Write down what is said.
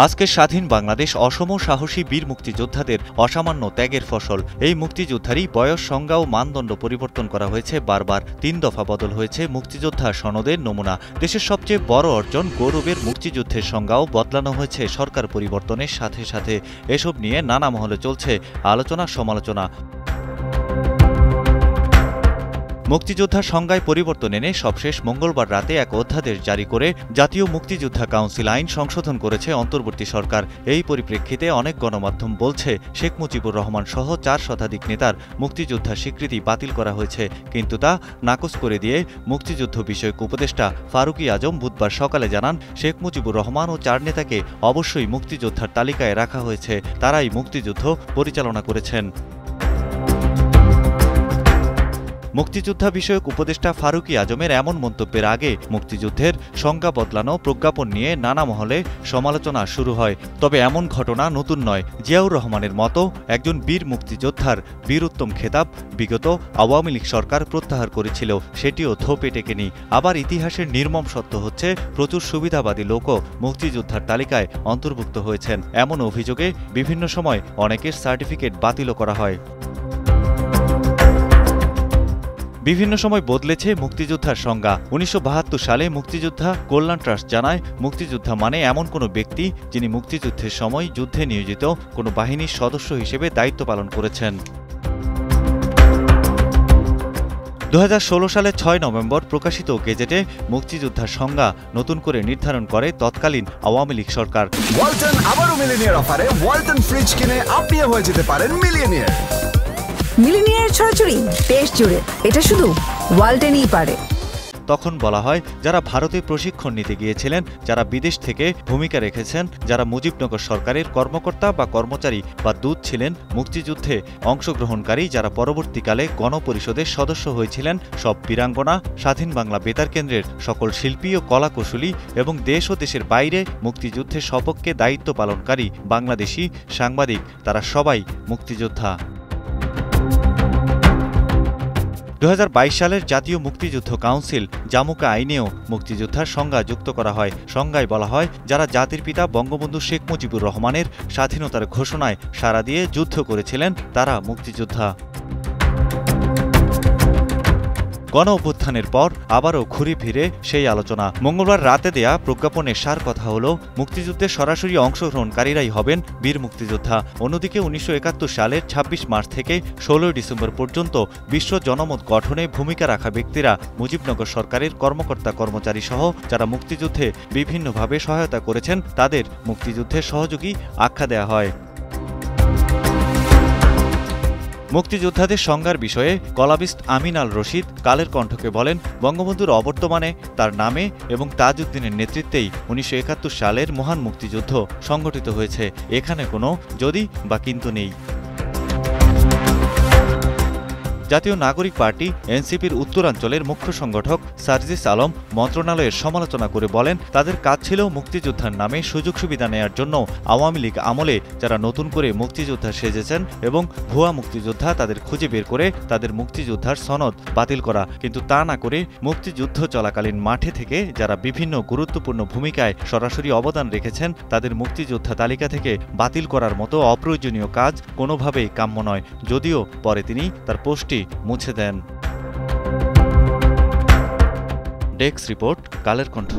আজকে স্বাধীন বাংলাদেশ অসম সাহসী বীর মুক্তিযোদ্ধাদের অসামান্য ত্যাগের ফসল। এই মুক্তিযোদ্ধারই বয়স, সংজ্ঞা ও মানদণ্ড পরিবর্তন করা হয়েছে বারবার। ৩ দফা বদল হয়েছে মুক্তিযোদ্ধা সনদের নমুনা। দেশের সবচেয়ে বড় অর্জন গৌরবের মুক্তিযুদ্ধের সংজ্ঞাও বদলানো হয়েছে সরকার পরিবর্তনের সাথে সাথে। এসব নিয়ে নানা মহলে চলছে আলোচনা সমালোচনা। মুক্তিযোদ্ধার সংজ্ঞায় পরিবর্তন এনে সবশেষ মঙ্গলবার রাতে এক অধ্যাদেশ জারি করে জাতীয় মুক্তিযোদ্ধা কাউন্সিল আইন সংশোধন করেছে অন্তর্বর্তী সরকার। এই পরিপ্রেক্ষিতে অনেক গণমাধ্যম বলছে শেখ মুজিবুর রহমান সহ ৪ শতাধিক নেতার মুক্তিযোদ্ধার স্বীকৃতি বাতিল করা হয়েছে, কিন্তু তা নাকচ করে দিয়ে মুক্তিযুদ্ধ বিষয়ক উপদেষ্টা ফারুকী আজম বুধবার সকালে জানান, শেখ মুজিবুর রহমান ও ৪ নেতাকে অবশ্যই মুক্তিযোদ্ধার তালিকায় রাখা হয়েছে, তারাই মুক্তিযুদ্ধ পরিচালনা করেছেন। মুক্তিযোদ্ধা বিষয়ক উপদেষ্টা ফারুকী আজমের এমন মন্তব্যের আগে মুক্তিযুদ্ধের সংজ্ঞা বদলানো প্রজ্ঞাপন নিয়ে নানা মহলে সমালোচনা শুরু হয়। তবে এমন ঘটনা নতুন নয়। জিয়াউর রহমানের মতো একজন বীর মুক্তিযোদ্ধার বীরোত্তম খেতাব বিগত আওয়ামী লীগ সরকার প্রত্যাহার করেছিল, সেটিও ধোপে টেকেনি। আবার ইতিহাসের নির্মম সত্য হচ্ছে, প্রচুর সুবিধাবাদী লোকও মুক্তিযোদ্ধার তালিকায় অন্তর্ভুক্ত হয়েছেন। এমন অভিযোগে বিভিন্ন সময় অনেকের সার্টিফিকেট বাতিলও করা হয়। বিভিন্ন সময় বদলেছে মুক্তিযোদ্ধার সংজ্ঞা। ১৯৭২ সালে মুক্তিযোদ্ধা কল্যাণ ট্রাস্ট জানায়, মুক্তিযোদ্ধা মানে এমন কোনো ব্যক্তি যিনি মুক্তিযুদ্ধের সময় যুদ্ধে নিয়োজিত কোনো বাহিনীর সদস্য হিসেবে দায়িত্ব পালন করেছেন। ২০১৬ সালে ৬ নভেম্বর প্রকাশিত গেজেটে মুক্তিযোদ্ধার সংজ্ঞা নতুন করে নির্ধারণ করে তৎকালীন আওয়ামী লীগ সরকার। ওয়ালটন আবারও মিলিয়নিয়ার অফারে ওয়ালটন ফ্রিজ কিনে আপনিও হয়ে যেতে পারেন মিলিয়নিয়ার। মিলিয়নিয়ার ছড়াছড়ি দেশ জুড়ে, এটা শুধু ওয়ালটেনই পারে। তখন বলা হয়, যারা ভারতে প্রশিক্ষণ নিতে গিয়েছিলেন, যারা বিদেশ থেকে ভূমিকা রেখেছেন, যারা মুজিবনগর সরকারের কর্মকর্তা বা কর্মচারী বা দূত ছিলেন, মুক্তিযুদ্ধে অংশগ্রহণকারী যারা পরবর্তীকালে গণপরিষদের সদস্য হয়েছিলেন, সব বীরাঙ্গনা, স্বাধীন বাংলা বেতার কেন্দ্রের সকল শিল্পী ও কলাকুশলী এবং দেশ ও দেশের বাইরে মুক্তিযুদ্ধের সপক্ষে দায়িত্ব পালনকারী বাংলাদেশি সাংবাদিক, তারা সবাই মুক্তিযোদ্ধা। ২০২২ সালের জাতীয় মুক্তিযুদ্ধ কাউন্সিল জামুকা আইনেও মুক্তিযোদ্ধার সংজ্ঞা যুক্ত করা হয়। সংজ্ঞায় বলা হয়, যারা জাতির পিতা বঙ্গবন্ধু শেখ মুজিবুর রহমানের স্বাধীনতার ঘোষণায় সাড়া দিয়ে যুদ্ধ করেছিলেন, তারা মুক্তিযোদ্ধা। গণ অভ্যুত্থানের পর আবারও ঘুরে ফিরে সেই আলোচনা। মঙ্গলবার রাতে দেয়া প্রজ্ঞাপনের সার কথা হল, মুক্তিযুদ্ধে সরাসরি অংশগ্রহণকারীরাই হবেন বীর মুক্তিযোদ্ধা। অন্যদিকে ১৯৭১ সালের ২৬ মার্চ থেকে ১৬ ডিসেম্বর পর্যন্ত বিশ্ব জনমত গঠনে ভূমিকা রাখা ব্যক্তিরা, মুজিবনগর সরকারের কর্মকর্তা কর্মচারী সহ যারা মুক্তিযুদ্ধে বিভিন্নভাবে সহায়তা করেছেন, তাদের মুক্তিযুদ্ধের সহযোগী আখ্যা দেয়া হয়। মুক্তিযোদ্ধাদের সংজ্ঞার বিষয়ে কলামিস্ট আমিন আল রশিদ কালের কণ্ঠকে বলেন, বঙ্গবন্ধুর অবর্তমানে তার নামে এবং তাজউদ্দিনের নেতৃত্বেই ১৯৭১ সালের মহান মুক্তিযুদ্ধ সংগঠিত হয়েছে। এখানে কোনো যদি বা কিন্তু নেই। জাতীয় নাগরিক পার্টি এনসিপির উত্তরাঞ্চলের মুখ্য সংগঠক সার্জিস আলম মন্ত্রণালয়ের সমালোচনা করে বলেন, তাদের কাজ ছিল মুক্তিযোদ্ধার নামে সুযোগ সুবিধা নেয়ার জন্য আওয়ামী লীগ আমলে যারা নতুন করে মুক্তিযোদ্ধা সেজেছেন এবং ভুয়া মুক্তিযোদ্ধা তাদের খুঁজে বের করে তাদের মুক্তিযোদ্ধার সনদ বাতিল করা, কিন্তু তা না করে মুক্তিযুদ্ধ চলাকালীন মাঠে থেকে যারা বিভিন্ন গুরুত্বপূর্ণ ভূমিকায় সরাসরি অবদান রেখেছেন, তাদের মুক্তিযোদ্ধা তালিকা থেকে বাতিল করার মতো অপ্রয়োজনীয় কাজ কোনোভাবেই কাম্য নয়। যদিও পরে তিনি তার পোস্টটি মুছে দেন। Desk report, Kaler Kantho.